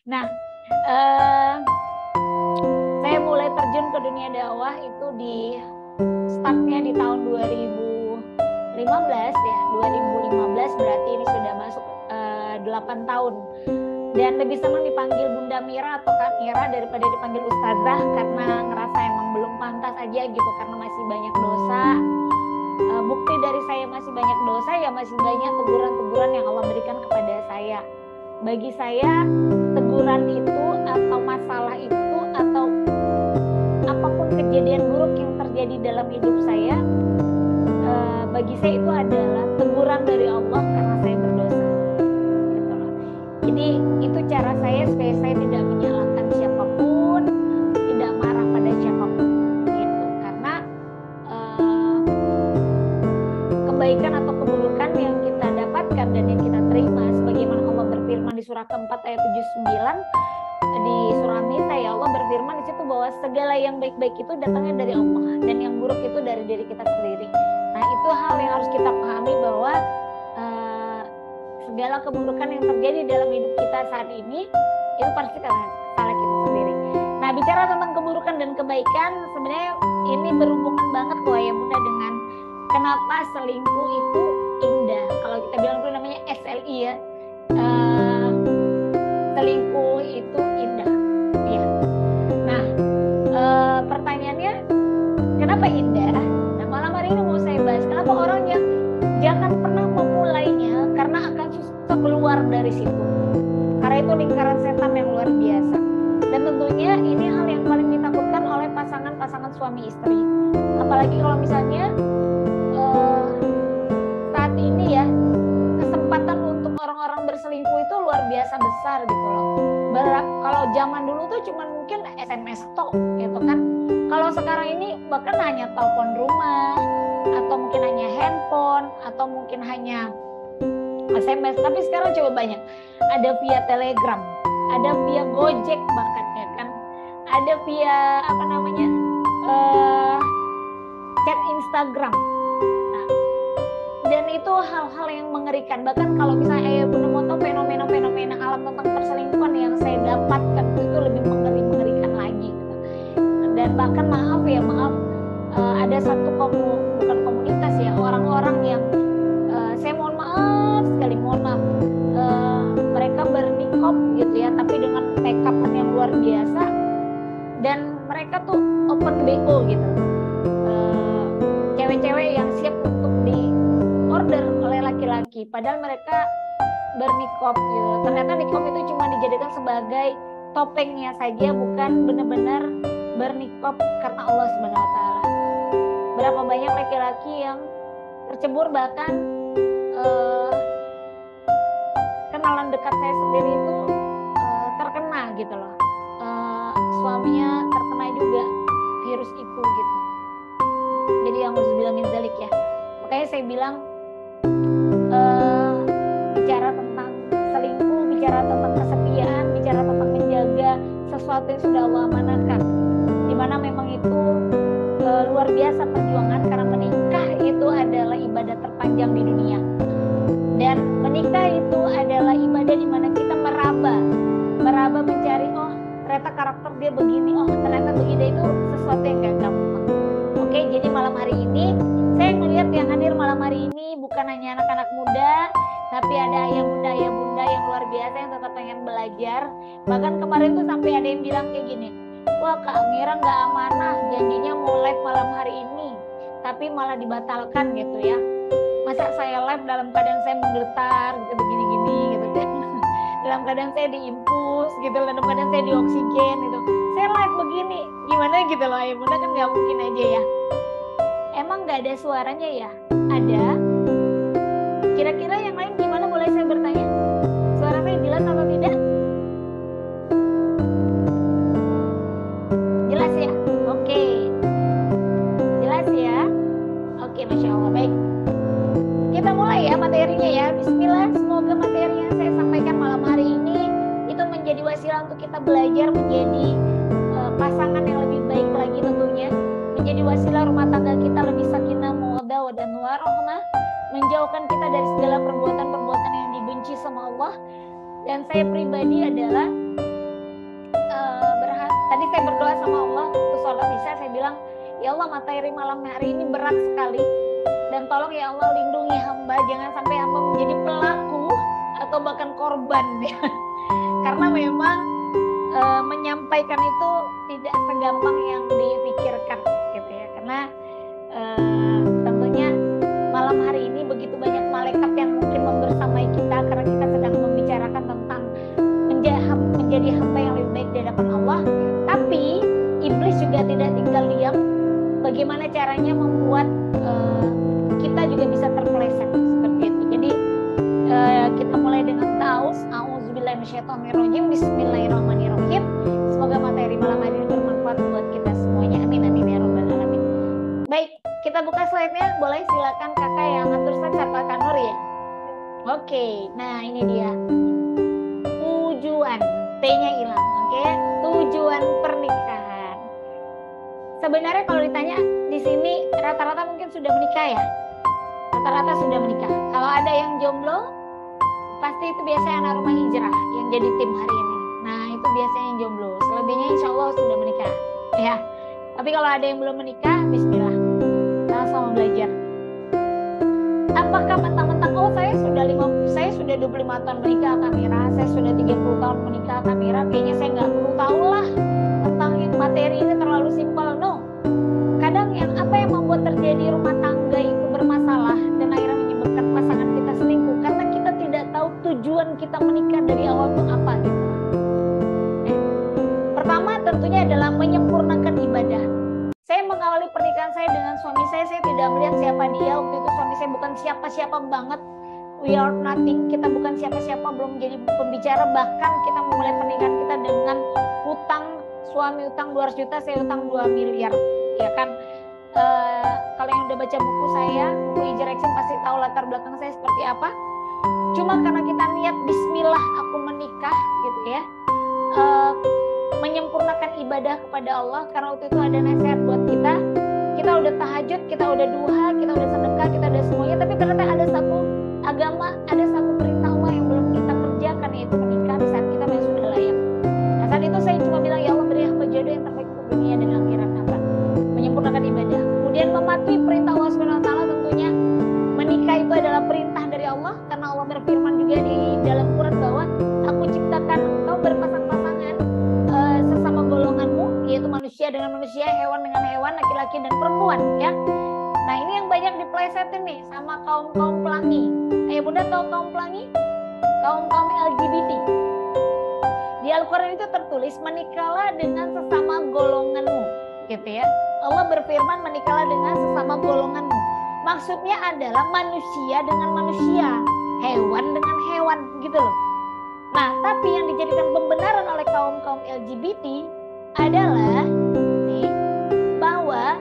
Nah, eh, saya mulai terjun ke dunia dakwah itu di startnya di tahun 2015 ya. 2015 berarti ini sudah masuk 8 tahun. Dan lebih senang dipanggil Bunda Mira atau Kak Mira daripada dipanggil Ustazah, karena ngerasa emang belum pantas aja gitu, karena masih banyak dosa. Bukti dari saya masih banyak dosa ya masih banyak teguran-teguran yang Allah berikan kepada saya. Bagi saya teguran itu atau masalah itu atau apapun kejadian buruk yang terjadi dalam hidup saya, bagi saya itu adalah teguran dari Allah karena saya berdosa. Gitu loh. Jadi itu cara saya supaya saya tidak menyalahkan siapapun, tidak marah pada siapapun. Gitu. Karena kebaikan atau keburukan yang kita dapatkan dan yang kita terima, sebagaimana Allah berfirman di surah keempat ayat 79 di surah An-Nisa, ya Allah berfirman di situ bahwa segala yang baik-baik itu datangnya dari Allah dan yang buruk itu dari diri kita sendiri. Nah, itu hal yang harus kita pahami bahwa segala keburukan yang terjadi dalam hidup kita saat ini itu pasti karena salah kita sendiri. Nah, bicara tentang keburukan dan kebaikan, sebenarnya ini berhubungan banget kok ya Bunda dengan kenapa selingkuh itu indah. Kalau kita bilang dulu namanya SLI ya, selingkuh itu indah. Ya. Nah, pertanyaannya kenapa indah? Nah, malam hari ini mau saya bahas kenapa orang yang jangan pernah memulainya karena akan susah keluar dari situ. Karena itu lingkaran setan yang luar biasa. Dan tentunya ini hal yang paling ditakutkan oleh pasangan-pasangan suami istri. Apalagi kalau misalnya saat ini ya kesempatan untuk orang-orang berselingkuh itu luar biasa besar gitu loh. Kalau zaman dulu tuh cuman mungkin SMS tok gitu kan. Kalau sekarang ini bahkan hanya telepon rumah atau mungkin hanya handphone atau mungkin hanya SMS. Tapi sekarang coba banyak. Ada via Telegram, ada via Gojek bahkan ya kan. Ada via apa namanya? Chat Instagram. Nah, dan itu hal-hal yang mengerikan. Bahkan kalau misalnya ayah bunda mau tahu fenomena-fenomena alam tentang perselingkuhan yang saya dapatkan itu lebih mengerikan lagi gitu. Dan bahkan maaf ada satu bukan komunitas ya, orang-orang yang saya mohon maaf mereka bernikop gitu ya, tapi dengan make up-an yang luar biasa, dan mereka tuh open BO gitu. Cewek-cewek yang siap untuk di order oleh laki-laki, padahal mereka bernikop gitu. Ternyata nikop itu cuma dijadikan sebagai topengnya saja, bukan benar-benar bernikop karena Allah Subhanahu wa taala. Berapa banyak laki-laki yang tercebur, bahkan kenalan dekat saya sendiri itu terkena gitu loh. Suaminya terkena juga virus itu gitu. Jadi yang harus bilang min dzalik ya. Makanya saya bilang bicara tentang selingkuh, bicara tentang kesetiaan, bicara tentang menjaga sesuatu yang sudah Allah amanahkan. Dimana memang itu luar biasa perjuangan, karena menikah itu adalah ibadah terpanjang di dunia. Dan menikah itu adalah ibadah di mana kita meraba mencari, oh ternyata karakter dia begini, oh ternyata begini, itu sesuatu yang gak gampang. Oke, jadi malam hari ini saya melihat yang hadir malam hari ini bukan hanya anak-anak muda, tapi ada ayah bunda yang luar biasa yang tetap pengen belajar. Bahkan kemarin tuh sampai ada yang bilang kayak gini, wah Kak Mira gak amanah, janjinya mau live malam hari ini, tapi malah dibatalkan gitu ya. Masa saya live dalam keadaan saya menggetar gitu, begini-gini gitu kan. Dalam keadaan saya diinfus gitu, dalam keadaan saya dioksigen gitu. Saya live begini, gimana gitu loh ya bunda, kan gak mungkin aja ya. Emang gak ada suaranya ya? Ada. Kira-kira yang lain gimana, boleh saya bertanya? Suara saya jelas atau tidak? Jelas ya? Oke. Jelas ya? Oke, Masya Allah. Baik. Kita mulai ya materinya ya. Bismillah, semoga materi yang saya sampaikan malam hari ini itu menjadi wasilah untuk kita belajar menjadi pasangan yang lebih baik lagi tentunya. Menjadi wasilah rumah tangga kita lebih sakinah, mawaddah dan warahmah, menjauhkan kita dari segala perbuatan-perbuatan yang dibenci sama Allah. Dan saya pribadi adalah Allah materi malam hari ini berat sekali. Dan tolong ya Allah lindungi hamba, jangan sampai hamba menjadi pelaku atau bahkan korban ya. Karena memang menyampaikan itu tidak segampang yang dipikirkan gitu ya. Karena tentunya malam hari ini begitu banyak malaikat yang mungkin membersamai kita karena kita sedang membicarakan tentang menjadi hamba yang lebih baik di hadapan Allah. Tapi iblis juga tidak tinggal diam. Bagaimana caranya membuat kita juga bisa terpeleset seperti itu. Jadi kita mulai dengan taus. A'udzubillahi minasyaitonirrajim. Bismillahirrahmanirrahim. Semoga materi malam hari ini bermanfaat buat kita semuanya. Amin amin ya rabbal alamin. Baik, kita buka slide-nya. Boleh silakan kakak yang ngatur slide serta Kak Nur ya. Oke, nah ini dia. Tujuan, T-nya hilang. Oke, tujuan pernikahan. Sebenarnya kalau ditanya di sini rata-rata mungkin sudah menikah ya. Rata-rata sudah menikah. Kalau ada yang jomblo, pasti itu biasanya anak rumah hijrah yang jadi tim hari ini. Nah itu biasanya yang jomblo. Selebihnya insya Allah sudah menikah. Ya. Tapi kalau ada yang belum menikah, Bismillah. Sama-sama belajar. Apakah mentang-mentang saya sudah 25 tahun menikah kamera, saya sudah 30 tahun menikah kamera, kayaknya saya nggak perlu tahu lah tentang materi ini terlalu simpel. No. Kadang apa yang membuat terjadi rumah tangga itu bermasalah dan akhirnya menyebabkan pasangan kita selingkuh karena kita tidak tahu tujuan kita menikah dari awal itu apa gitu. Pertama tentunya adalah menyempurnakan ibadah. Saya mengawali pernikahan saya dengan suami saya tidak melihat siapa dia. Waktu itu suami saya bukan siapa-siapa banget. We are nothing, kita bukan siapa-siapa, belum menjadi pembicara. Bahkan kita memulai pernikahan kita dengan hutang, suami utang 200 juta, saya utang 2 miliar. Ya kan, kalau yang udah baca buku saya, buku Hijrah Action pasti tahu latar belakang saya seperti apa. Cuma karena kita niat Bismillah aku menikah gitu ya, menyempurnakan ibadah kepada Allah. Karena waktu itu ada nasihat buat kita udah tahajud, kita udah duha, kita udah sedekah, kita udah semuanya, tapi ternyata ada satu agama, ada satu perintah Allah yang belum kita kerjakan, yaitu menikah di saat kita memang sudah layak. Nah saat itu saya cuma bilang, ya Allah beri hamba jodoh yang terbaik untuk dunia dan akhirat. Apa? Menyempurnakan ibadah. Kemudian mematuhi perintah Allah SWT, tentunya menikah itu adalah perintah dari Allah, karena Allah berfirman juga di dalam Quran bahwa aku ciptakan engkau berpasang-pasangan sesama golonganmu, yaitu manusia dengan manusia, hewan dengan hewan, laki-laki dan perempuan ya. Nah ini yang banyak dipelesetin nih sama kaum-kaum pelangi. Ayah bunda tahu kaum pelangi? Kaum-kaum LGBT. Di Al-Quran itu tertulis menikahlah dengan sesama golonganmu gitu ya. Allah berfirman menikahlah dengan sesama golonganmu. Maksudnya adalah manusia dengan manusia, hewan dengan hewan gitu loh. Nah tapi yang dijadikan pembenaran oleh kaum-kaum LGBT adalah nih bahwa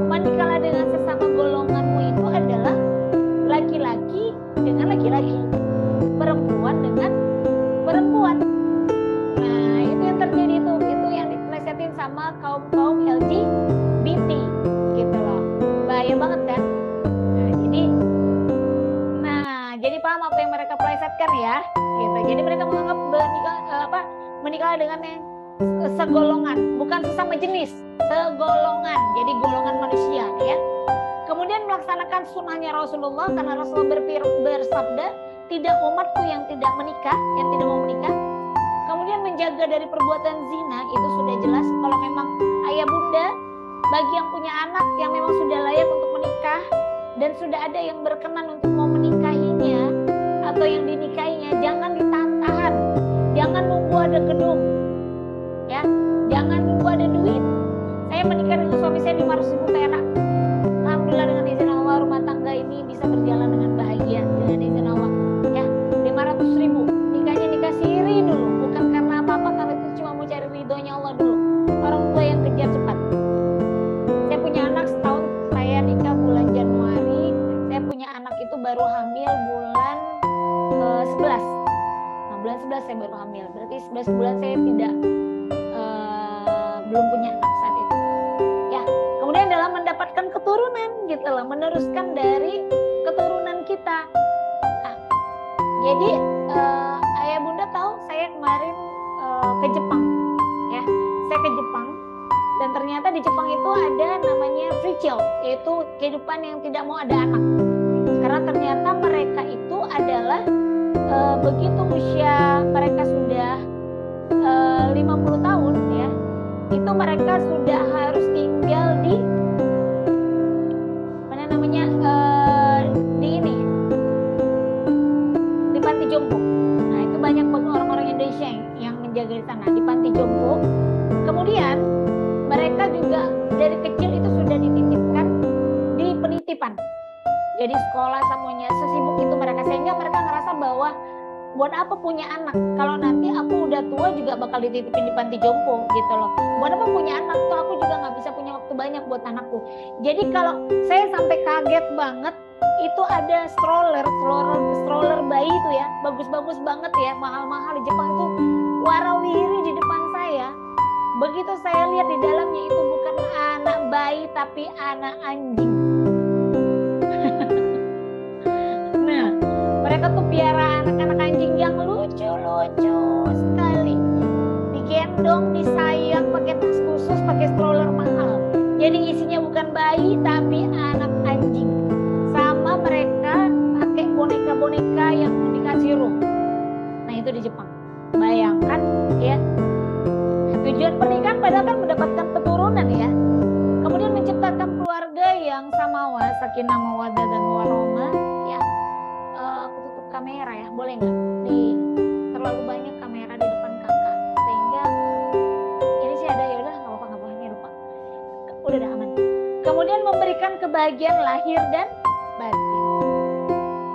menikahlah dengan sesama golonganmu itu adalah laki-laki dengan laki-laki, perempuan dengan perempuan. Nah itu yang terjadi itu yang dipelesetin sama kaum LGBT gitu loh. Bahaya banget kan. Jadi paham apa yang mereka plesetkan ya gitu. Jadi mereka menganggap menikah dengan yang segolongan, bukan sesama jenis, segolongan, jadi golongan manusia ya. Kemudian melaksanakan sunnahnya Rasulullah, karena Rasulullah bersabda, tidak umatku yang tidak menikah, yang tidak mau menikah. Kemudian menjaga dari perbuatan zina, itu sudah jelas. Kalau memang ayah bunda, bagi yang punya anak yang memang sudah layak untuk menikah dan sudah ada yang berkenan untuk mau menikahinya atau yang dinikahinya, jangan ditahan-tahan, jangan nunggu ada gedung. Ya, jangan nunggu ada duit. Saya menikah dengan suami saya 500.000 perak. Alhamdulillah dengan izin Allah rumah tangga ini bisa berjalan dengan bahagia dengan izin Allah. Ya, 500.000. Nikahnya nikah siri dulu, bukan karena apa-apa, karena itu cuma mau cari ridhonya Allah dulu. Orang tua yang kejar cepat. Saya punya anak setahun, saya nikah bulan Januari. Saya punya anak itu baru hamil bulan 11. Nah, bulan 11 saya baru hamil. Berarti 11 bulan saya belum punya anak saat itu ya. Kemudian dalam mendapatkan keturunan gitu loh, meneruskan dari keturunan kita. Nah, jadi ayah bunda tahu saya kehidupan yang tidak mau ada anak. Karena ternyata mereka itu adalah begitu usia mereka sudah 50 tahun ya, itu mereka sudah harus tinggal di mana namanya di panti jompo. Nah itu banyak orang-orang Indonesia yang menjaga di sana di panti jompo. Kemudian mereka juga dari kecil itu sudah dititipkan di penitipan. Jadi sekolah semuanya sesibuk itu mereka, sehingga mereka ngerasa bahwa buat apa punya anak kalau nanti aku udah tua juga bakal dititipin di panti jompo gitu loh. Buat apa punya anak tuh, aku juga nggak bisa punya waktu banyak buat anakku. Jadi kalau saya sampai kaget banget, itu ada stroller bayi itu ya, bagus-bagus banget ya, mahal-mahal di Jepang itu, warawiri di depan saya. Begitu saya lihat di dalamnya itu bukan anak bayi tapi anak anjing. Nah, mereka tuh piara anak-anak anjing yang lucu-lucu sekali. Digendong, disayang, pakai tas khusus, pakai stroller mahal. Jadi isinya bukan bayi tapi anak anjing. Sama mereka pakai boneka-boneka yang dikasih roh. Nah itu di Jepang. Bayangkan ya. Tujuan pernikahan padahal kan mendapatkan keturunan ya. Kemudian menciptakan keluarga yang samawa, sakinah mawaddah dan warahmah ya. Aku tutup kamera ya, boleh nggak? Terlalu banyak kamera di depan kakak sehingga ini sih ada, ya udah nggak apa-apa ini lupa. Udah aman. Kemudian memberikan kebahagiaan lahir dan batin.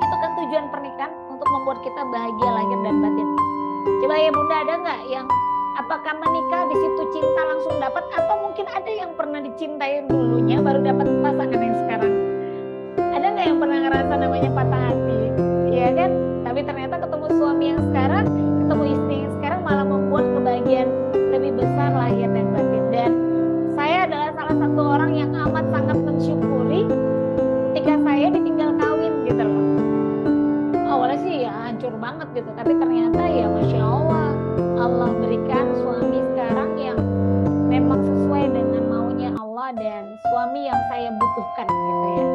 Itu kan tujuan pernikahan, untuk membuat kita bahagia lahir dan batin. Coba ya Bunda, ada nggak yang apakah menikah di situ cinta langsung dapat, atau mungkin ada yang pernah dicintai dulunya baru dapat pasangan yang sekarang? Ada nggak yang pernah ngerasa namanya patah hati? Iya kan? Tapi ternyata ketemu suami yang sekarang, ketemu istri yang sekarang malah membuat kebahagiaan lebih besar lahir dan batin. Dan saya adalah salah satu orang yang amat sangat mensyukuri ketika saya ditinggal kawin gitu loh. Awalnya sih ya hancur banget gitu, tapi ternyata ya Masya Allah, Allah berikan suami sekarang yang memang sesuai dengan maunya Allah dan suami yang saya butuhkan gitu ya.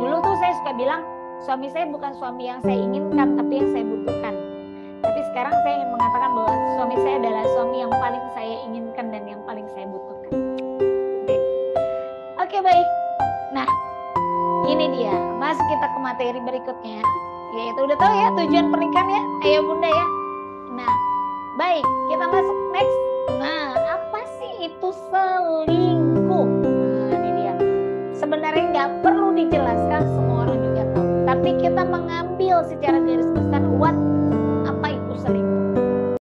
Dulu tuh saya suka bilang suami saya bukan suami yang saya inginkan tapi yang saya butuhkan. Tapi sekarang saya ingin mengatakan bahwa suami saya adalah suami yang paling saya inginkan dan yang paling saya butuhkan. Oke, baik. Nah, ini dia. Masuk kita ke materi berikutnya. Yaitu udah tahu ya tujuan pernikahan ya, Ayah Bunda ya. Nah, baik, kita masuk next. Nah, apa sih itu selingkuh? Nah, ini dia. Sebenarnya nggak perlu dijelaskan, semua orang juga tahu. Tapi kita mengambil secara garis besar apa itu selingkuh.